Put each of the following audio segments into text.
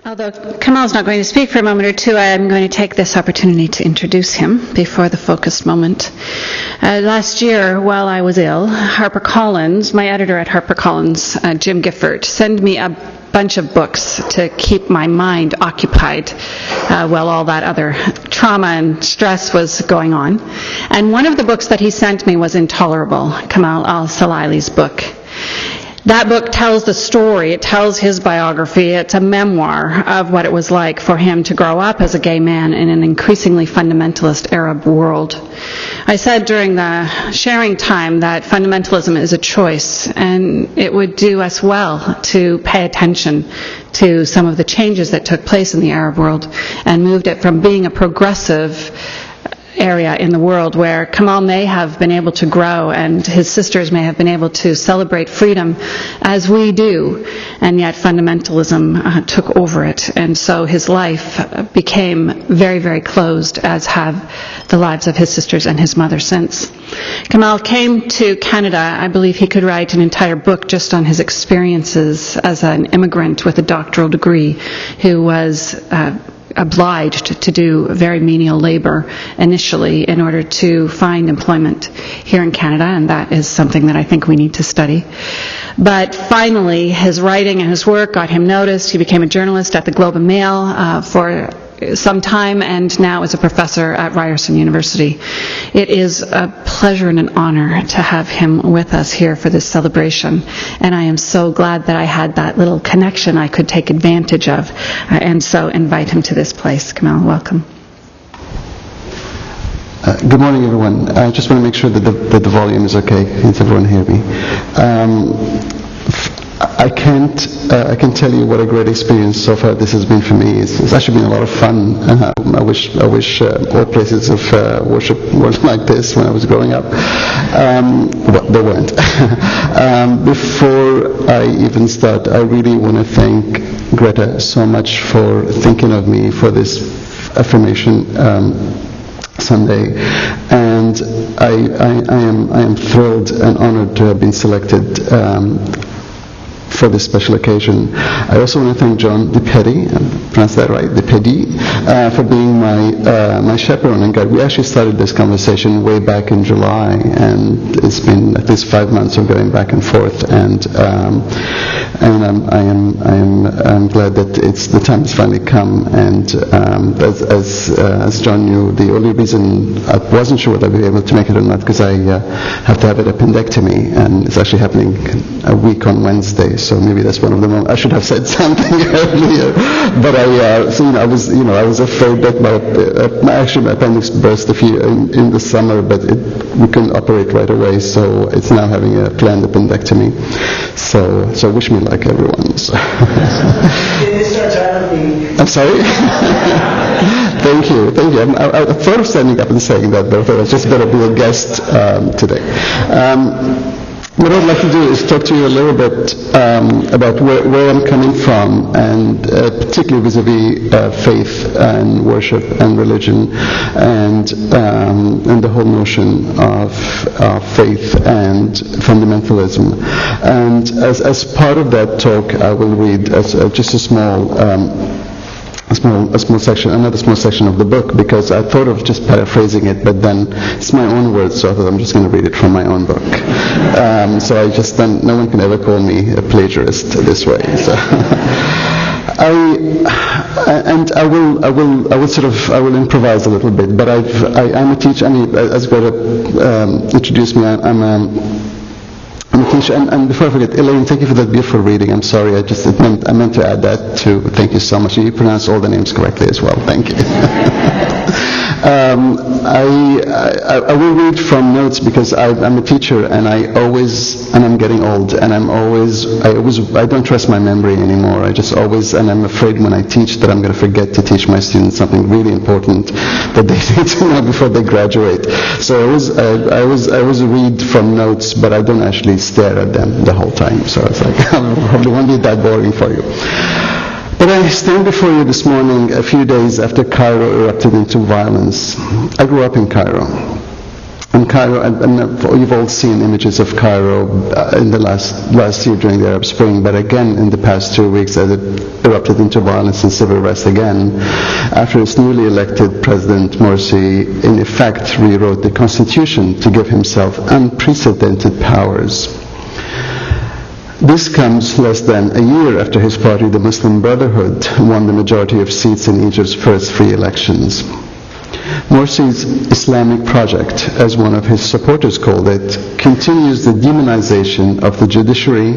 Although Kamal's not going to speak for a moment or two, I am going to take this opportunity to introduce him before the focused moment. Last year, while I was ill, HarperCollins, my editor at HarperCollins, Jim Gifford, sent me a bunch of books to keep my mind occupied while all that other trauma and stress was going on. And one of the books that he sent me was Intolerable, Kamal Al Solaylee's book. That book tells the story, it tells his biography, it's a memoir of what it was like for him to grow up as a gay man in an increasingly fundamentalist Arab world. I said during the sharing time that fundamentalism is a choice, and it would do us well to pay attention to some of the changes that took place in the Arab world and moved it from being a progressive area in the world where Kamal may have been able to grow and his sisters may have been able to celebrate freedom as we do, and yet fundamentalism took over it, and so his life became very, very closed, as have the lives of his sisters and his mother since. Kamal came to Canada. I believe he could write an entire book just on his experiences as an immigrant with a doctoral degree who was obliged to do very menial labor initially in order to find employment here in Canada, and that is something that I think we need to study. But finally, his writing and his work got him noticed. He became a journalist at the Globe and Mail for some time, and now is a professor at Ryerson University. It is a pleasure and an honor to have him with us here for this celebration, and I am so glad that I had that little connection I could take advantage of, and so invite him to this place. Kamal, welcome. Good morning, everyone. I just want to make sure that the volume is okay. Can everyone hear me? I can tell you what a great experience so far this has been for me. It's actually been a lot of fun. I wish all places of worship were like this when I was growing up. Well, they weren't. Before I even start, I really want to thank Greta so much for thinking of me for this affirmation Sunday, and I am thrilled and honored to have been selected for this special occasion. I also want to thank John DiPedi, I pronounced that right, DiPedi, for being my chaperone and guide. We actually started this conversation way back in July, and it's been at least 5 months of going back and forth, and I'm glad that the time has finally come. And as John knew, the only reason I wasn't sure whether I'd be able to make it or not, because I have to have an appendectomy, and it's actually happening a week on Wednesday. So maybe that's one of the moments I should have said something earlier. But I was afraid that my appendix burst in the summer, but we couldn't operate right away. So it's now having a planned appendectomy. So wish me luck, everyone. So. I'm sorry. Thank you. I thought of standing up and saying that, but I thought I was just better be a guest today. What I'd like to do is talk to you a little bit about where I'm coming from, and particularly vis-a-vis faith and worship and religion, and the whole notion of faith and fundamentalism. And as part of that talk, I will read just a small section, another small section of the book, because I thought of just paraphrasing it, but then it's my own words, so I thought I'm just going to read it from my own book. So I just then, no one can ever call me a plagiarist this way. So. I will improvise a little bit, but I'm a teacher. I mean, as Greta introduced me, I'm a teacher, and before I forget, Elaine, thank you for that beautiful reading. I'm sorry, I meant to add that too. Thank you so much. You pronounce all the names correctly as well. Thank you. I will read from notes because I'm a teacher, and I'm getting old, and I don't trust my memory anymore. And I'm afraid when I teach that I'm going to forget to teach my students something really important that they need to know before they graduate. So I always read from notes, but I don't actually stare at them the whole time. So it's like, I probably won't be that boring for you. But I stand before you this morning a few days after Cairo erupted into violence. I grew up in Cairo. And Cairo, and you've all seen images of Cairo in the last year during the Arab Spring, but again in the past 2 weeks as it erupted into violence and civil unrest again, after its newly elected President Morsi in effect rewrote the constitution to give himself unprecedented powers. This comes less than a year after his party, the Muslim Brotherhood, won the majority of seats in Egypt's first free elections. Morsi's Islamic project, as one of his supporters called it, continues the demonization of the judiciary,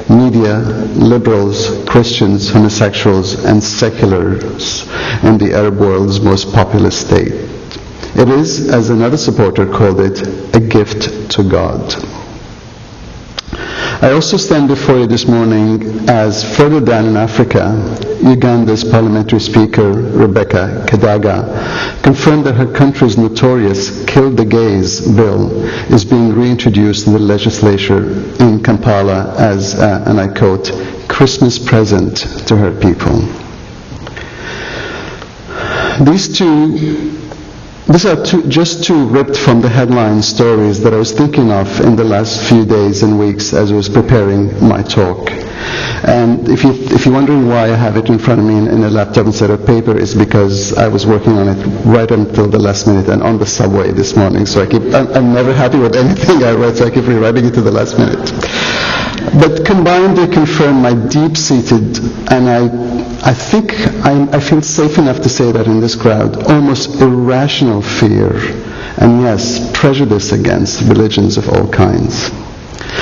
media, liberals, Christians, homosexuals, and seculars in the Arab world's most populous state. It is, as another supporter called it, a gift to God. I also stand before you this morning as further down in Africa, Uganda's parliamentary speaker, Rebecca Kadaga, confirmed that her country's notorious Kill the Gays bill is being reintroduced in the legislature in Kampala as, and I quote, Christmas present to her people. These are just two ripped from the headline stories that I was thinking of in the last few days and weeks as I was preparing my talk. And if you're wondering why I have it in front of me in a laptop instead of paper, it's because I was working on it right until the last minute and on the subway this morning. So I'm never happy with anything I write, so I keep rewriting it to the last minute. But combined, they confirm my deep-seated, and I think I feel safe enough to say that in this crowd, almost irrational fear, and yes, prejudice against religions of all kinds.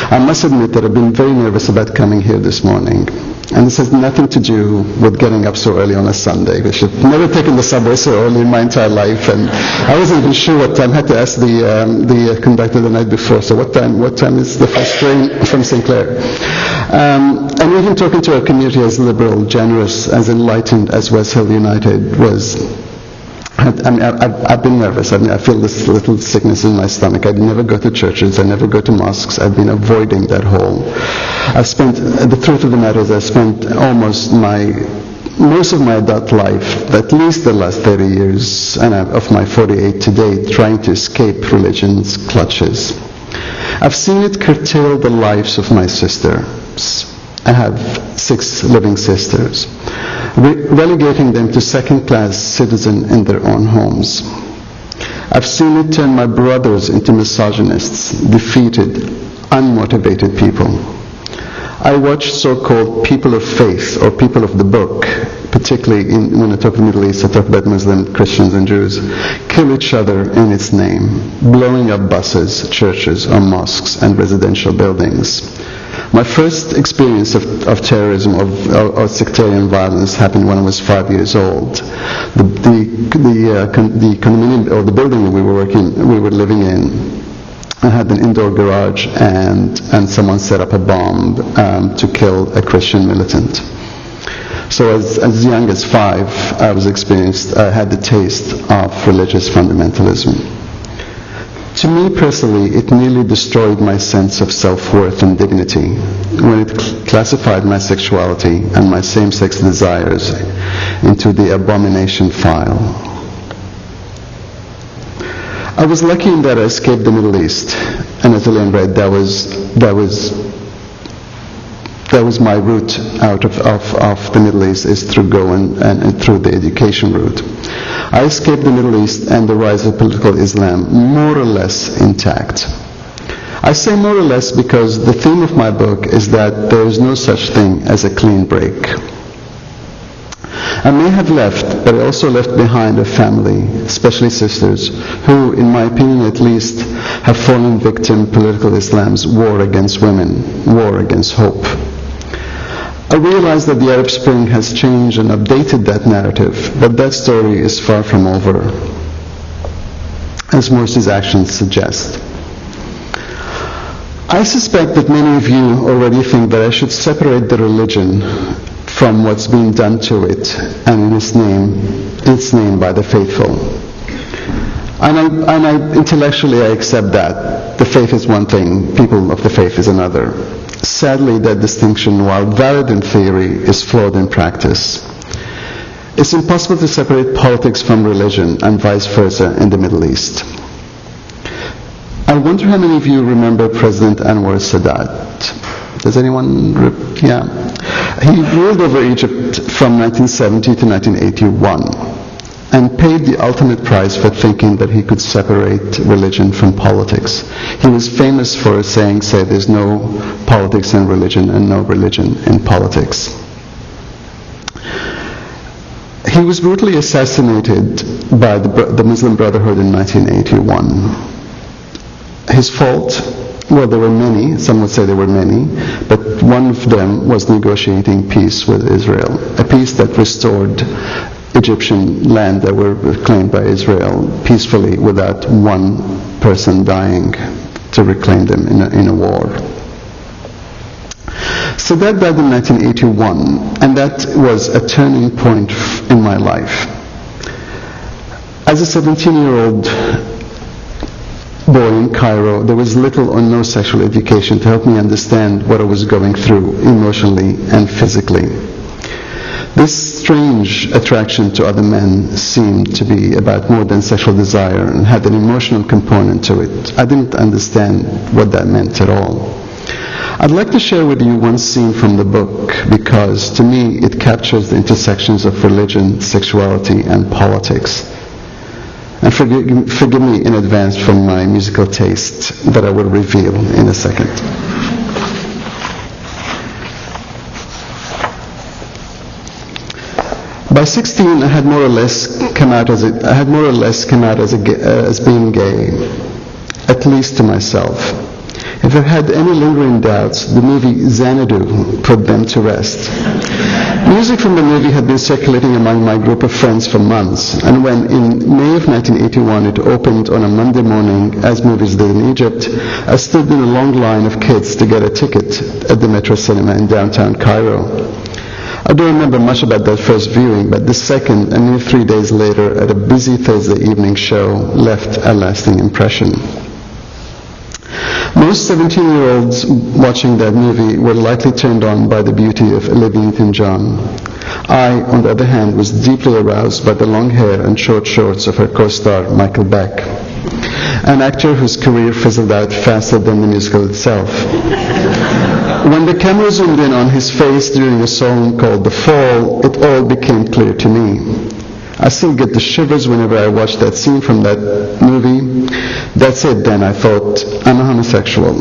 I must admit that I've been very nervous about coming here this morning. And this has nothing to do with getting up so early on a Sunday, which I've never taken the subway so early in my entire life. And I wasn't even sure what time. I had to ask the conductor the night before. So what time is the first train from St. Clair? And even talking to our community as liberal, generous, as enlightened as West Hill United was, I've been nervous. I feel this little sickness in my stomach. I never go to churches. I never go to mosques. I've been avoiding that whole. The truth of the matter is I spent most of my adult life, at least the last 30 years, and of my 48 to date, trying to escape religion's clutches. I've seen it curtail the lives of my sisters. I have 6 living sisters, relegating them to second-class citizens in their own homes. I've seen it turn my brothers into misogynists, defeated, unmotivated people. I watch so-called people of faith or people of the book, particularly when I talk about the Middle East, I talk about Muslims, Christians, and Jews, kill each other in its name, blowing up buses, churches, or mosques and residential buildings. My first experience of terrorism or sectarian violence happened when I was 5 years old. The condominium or the building we were living in, I had an indoor garage, and someone set up a bomb to kill a Christian militant. So as young as 5, I had the taste of religious fundamentalism. To me personally, it nearly destroyed my sense of self-worth and dignity when it classified my sexuality and my same-sex desires into the abomination file. I was lucky in that I escaped the Middle East, and as Elaine read, that was my route out of the Middle East, is through and through the education route. I escaped the Middle East and the rise of political Islam more or less intact. I say more or less because the theme of my book is that there is no such thing as a clean break. I may have left, but I also left behind a family, especially sisters, who, in my opinion at least, have fallen victim to political Islam's war against women, war against hope. I realize that the Arab Spring has changed and updated that narrative, but that story is far from over, as Morsi's actions suggest. I suspect that many of you already think that I should separate the religion from what's being done to it, and in its name by the faithful. And intellectually I accept that. The faith is one thing, people of the faith is another. Sadly, that distinction, while valid in theory, is flawed in practice. It's impossible to separate politics from religion and vice versa in the Middle East. I wonder how many of you remember President Anwar Sadat. Does anyone? Yeah. He ruled over Egypt from 1970 to 1981 and paid the ultimate price for thinking that he could separate religion from politics. He was famous for saying, there's no politics in religion and no religion in politics. He was brutally assassinated by the Muslim Brotherhood in 1981. His fault, well, there were many, some would say there were many, but one of them was negotiating peace with Israel, a peace that restored Egyptian land that were claimed by Israel peacefully without one person dying to reclaim them in a war. So that died in 1981, and that was a turning point in my life. As a 17-year-old boy in Cairo, there was little or no sexual education to help me understand what I was going through emotionally and physically. This strange attraction to other men seemed to be about more than sexual desire and had an emotional component to it. I didn't understand what that meant at all. I'd like to share with you one scene from the book because to me it captures the intersections of religion, sexuality, and politics. And forgive me in advance for my musical taste that I will reveal in a second. By 16, I had more or less come out as being gay, at least to myself. If I had any lingering doubts, the movie Xanadu put them to rest. Music from the movie had been circulating among my group of friends for months, and when in May of 1981 it opened on a Monday morning, as movies did in Egypt, I stood in a long line of kids to get a ticket at the Metro Cinema in downtown Cairo. I don't remember much about that first viewing, but the second, a mere 3 days later, at a busy Thursday evening show, left a lasting impression. Most 17-year-olds watching that movie were likely turned on by the beauty of Olivia Newton-John. I, on the other hand, was deeply aroused by the long hair and short shorts of her co-star, Michael Beck, an actor whose career fizzled out faster than the musical itself. When the camera zoomed in on his face during a song called The Fall, it all became clear to me. I still get the shivers whenever I watch that scene from that movie. That's it then, I thought. I'm a homosexual.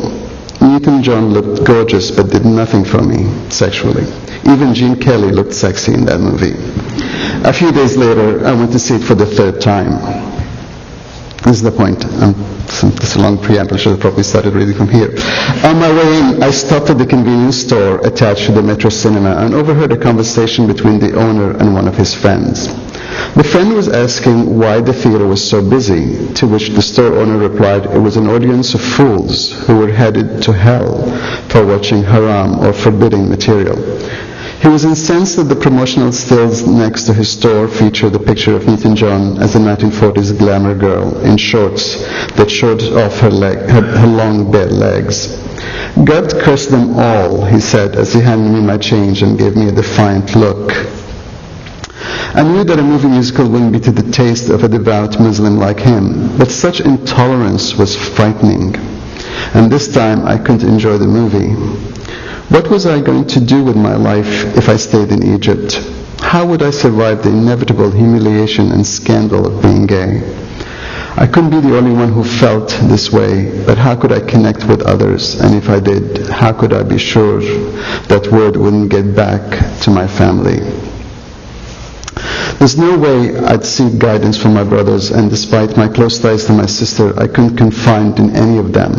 Newton-John looked gorgeous but did nothing for me sexually. Even Gene Kelly looked sexy in that movie. A few days later, I went to see it for the third time. This is the point. It's a long preamble. I should have probably started reading from here. On my way in, I stopped at the convenience store attached to the Metro Cinema and overheard a conversation between the owner and one of his friends. The friend was asking why the theater was so busy, to which the store owner replied it was an audience of fools who were headed to hell for watching haram or forbidding material. He was incensed that the promotional stills next to his store featured a picture of Newton-John as a 1940s glamour girl in shorts that showed off her long bare legs. God curse them all, he said as he handed me my change and gave me a defiant look. I knew that a movie musical wouldn't be to the taste of a devout Muslim like him, but such intolerance was frightening. And this time I couldn't enjoy the movie. What was I going to do with my life if I stayed in Egypt? How would I survive the inevitable humiliation and scandal of being gay? I couldn't be the only one who felt this way, but how could I connect with others? And if I did, how could I be sure that word wouldn't get back to my family? There's no way I'd seek guidance from my brothers, and despite my close ties to my sister, I couldn't confide in any of them.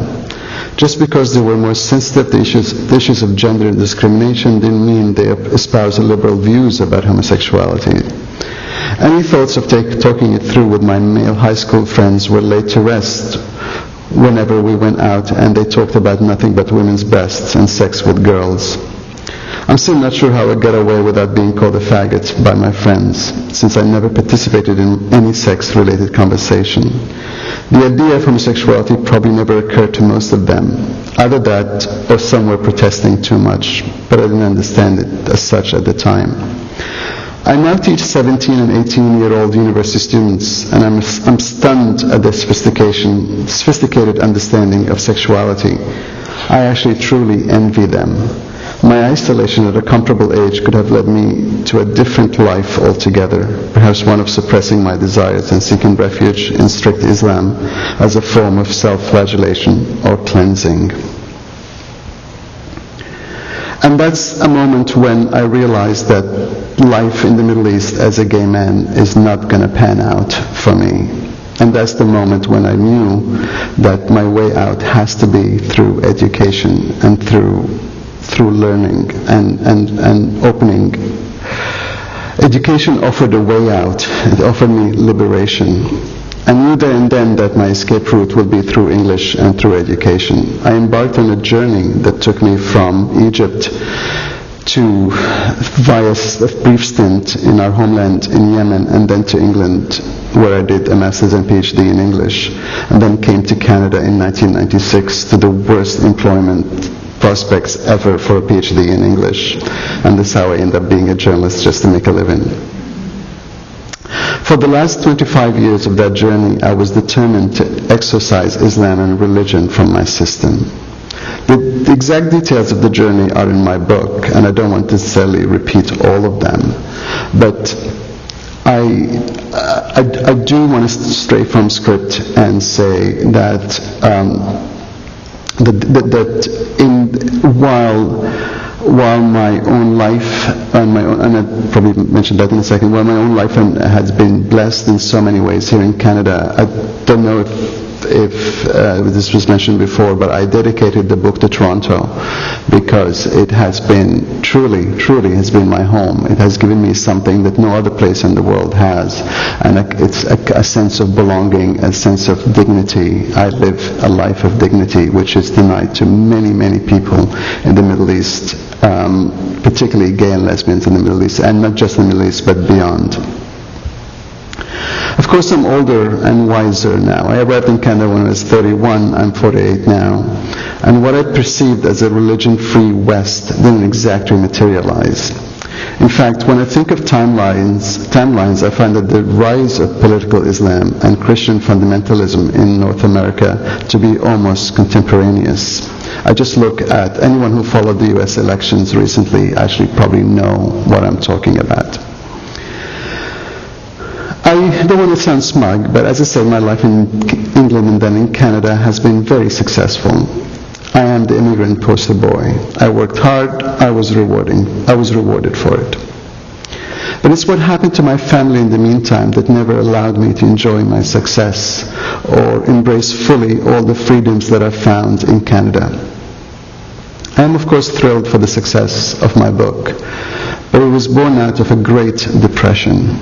Just because they were more sensitive to issues of gender and discrimination didn't mean they espoused liberal views about homosexuality. Any thoughts of talking it through with my male high school friends were laid to rest whenever we went out and they talked about nothing but women's breasts and sex with girls. I'm still not sure how I got away without being called a faggot by my friends, since I never participated in any sex-related conversation. The idea of homosexuality probably never occurred to most of them. Either that, or some were protesting too much, but I didn't understand it as such at the time. I now teach 17 and 18-year-old university students, and I'm stunned at their sophisticated understanding of sexuality. I actually truly envy them. My isolation at a comparable age could have led me to a different life altogether, perhaps one of suppressing my desires and seeking refuge in strict Islam as a form of self-flagellation or cleansing. And that's a moment when I realized that life in the Middle East as a gay man is not going to pan out for me. And that's the moment when I knew that my way out has to be through education and through learning and opening. Education offered a way out. It offered me liberation. I knew there and then that my escape route would be through English and through education. I embarked on a journey that took me from Egypt to, via a brief stint in our homeland in Yemen, and then to England, where I did a master's and PhD in English, and then came to Canada in 1996 to the worst employment prospects ever for a PhD in English. And that's how I ended up being a journalist, just to make a living. For the last 25 years of that journey, I was determined to exorcise Islam and religion from my system. The exact details of the journey are in my book, and I don't want to necessarily repeat all of them. But I do want to stray from script and say that while my own life and I probably mentioned that in a second, while my own life has been blessed in so many ways here in Canada, I don't know if this was mentioned before, but I dedicated the book to Toronto because it has been truly has been my home. It has given me something that no other place in the world has, and it's a sense of belonging, a sense of dignity. I live a life of dignity which is denied to many people in the Middle East, particularly gay and lesbians in the Middle East, and not just in the Middle East but beyond. Of course, I'm older and wiser now. I arrived in Canada when I was 31. I'm 48 now. And what I perceived as a religion-free West didn't exactly materialize. In fact, when I think of timelines, I find that the rise of political Islam and Christian fundamentalism in North America to be almost contemporaneous. I just look at anyone who followed the US elections recently actually probably know what I'm talking about. I don't want to sound smug, but as I said, my life in England and then in Canada has been very successful. I am the immigrant poster boy. I worked hard, I was rewarded for it. But it's what happened to my family in the meantime that never allowed me to enjoy my success or embrace fully all the freedoms that I've found in Canada. I am of course thrilled for the success of my book, but it was born out of a great depression.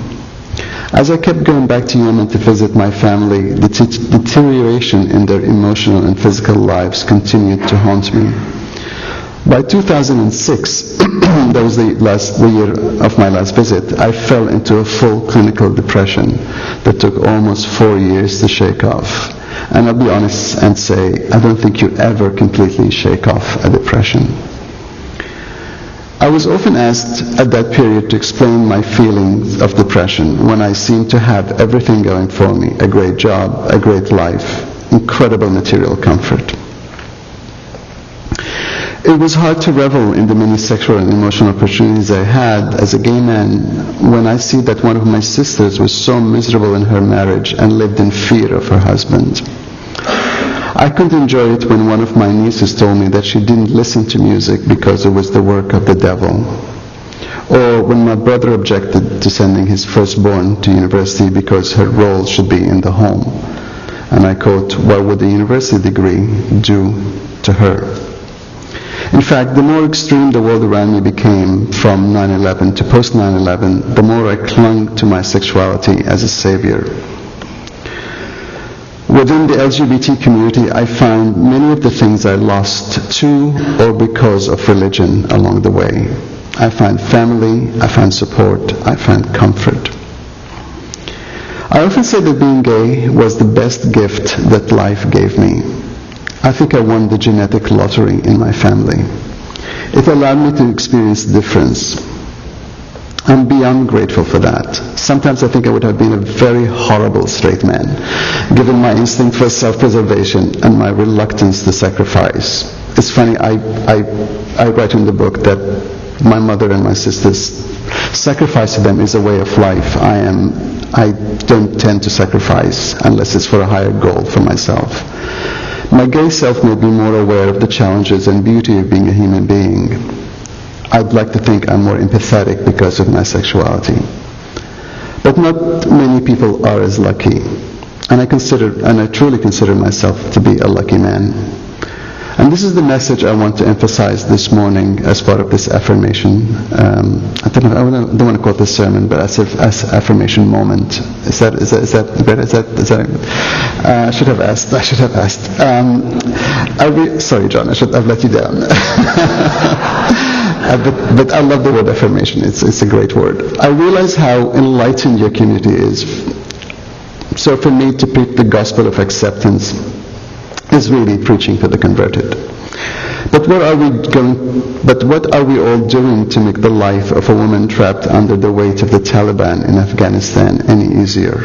As I kept going back to Yemen to visit my family, the deterioration in their emotional and physical lives continued to haunt me. By 2006, that was the year of my last visit, I fell into a full clinical depression that took almost 4 years to shake off. And I'll be honest and say, I don't think you ever completely shake off a depression. I was often asked at that period to explain my feelings of depression when I seemed to have everything going for me, a great job, a great life, incredible material comfort. It was hard to revel in the many sexual and emotional opportunities I had as a gay man when I see that one of my sisters was so miserable in her marriage and lived in fear of her husband. I couldn't enjoy it when one of my nieces told me that she didn't listen to music because it was the work of the devil. Or when my brother objected to sending his firstborn to university because her role should be in the home. And I quote, "What would a university degree do to her?" In fact, the more extreme the world around me became from 9/11 to post 9/11, the more I clung to my sexuality as a savior. Within the LGBT community, I found many of the things I lost to or because of religion along the way. I found family, I found support, I found comfort. I often say that being gay was the best gift that life gave me. I think I won the genetic lottery in my family. It allowed me to experience difference. I'm beyond grateful for that. Sometimes I think I would have been a very horrible straight man, given my instinct for self-preservation and my reluctance to sacrifice. It's funny, I write in the book that my mother and my sisters, sacrifice to them is a way of life. I don't tend to sacrifice unless it's for a higher goal for myself. My gay self made me more aware of the challenges and beauty of being a human being. I'd like to think I'm more empathetic because of my sexuality. But not many people are as lucky. And I truly consider myself to be a lucky man. And this is the message I want to emphasize this morning as part of this affirmation. I don't want to call it a sermon, but as affirmation moment. Is that good? I should have asked. Sorry, John, I've let you down. But I love the word affirmation. It's a great word. I realize how enlightened your community is. So for me to preach the gospel of acceptance is really preaching for the converted. But what are we all doing to make the life of a woman trapped under the weight of the Taliban in Afghanistan any easier?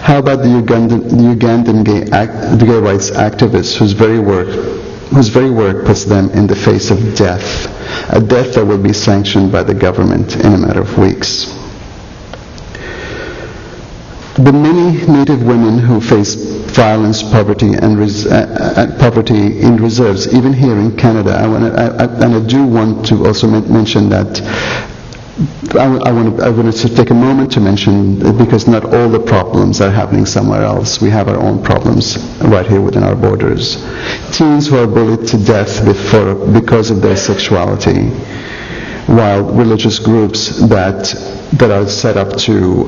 How about the Ugandan gay rights activists whose very work puts them in the face of death, a death that will be sanctioned by the government in a matter of weeks? The many Native women who face violence, poverty in reserves, even here in Canada, I do want to also mention that I want to take a moment to mention, because not all the problems are happening somewhere else. We have our own problems right here within our borders. Teens who are bullied to death because of their sexuality, while religious groups that are set up to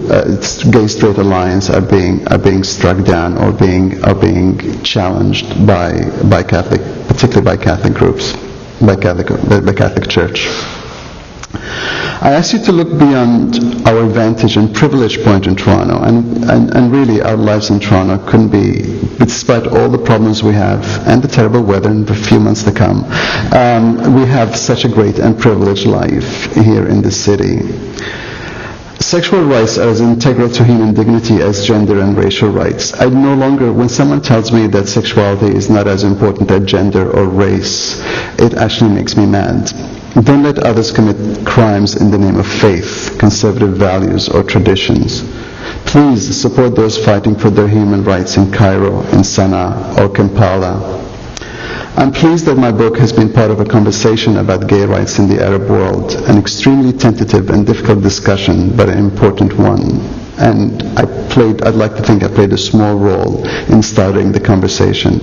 gay-straight alliance are being struck down or being challenged by Catholic, particularly by Catholic groups, by Catholic Church. I ask you to look beyond our vantage and privilege point in Toronto, and really our lives in Toronto couldn't be, despite all the problems we have and the terrible weather in the few months to come, we have such a great and privileged life here in the city. Sexual rights are as integral to human dignity as gender and racial rights. I no longer, when someone tells me that sexuality is not as important as gender or race, it actually makes me mad. Don't let others commit crimes in the name of faith, conservative values, or traditions. Please support those fighting for their human rights in Cairo, in Sana'a, or Kampala. I'm pleased that my book has been part of a conversation about gay rights in the Arab world, an extremely tentative and difficult discussion, but an important one. And I'd like to think I played a small role in starting the conversation.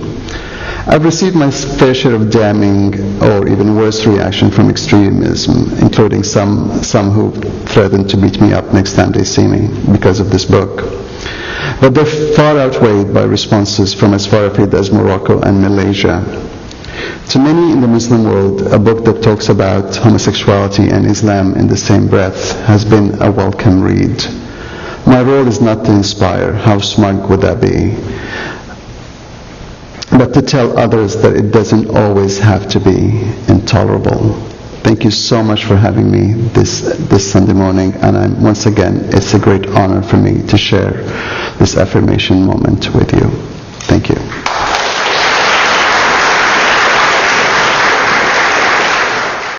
I've received my fair share of damning or even worse reaction from extremism, including some who threaten to beat me up next time they see me because of this book. But they're far outweighed by responses from as far afield as Morocco and Malaysia. To many in the Muslim world, a book that talks about homosexuality and Islam in the same breath has been a welcome read. My role is not to inspire, how smug would that be, but to tell others that it doesn't always have to be intolerable. Thank you so much for having me this Sunday morning, and once again, it's a great honor for me to share this affirmation moment with you. Thank you.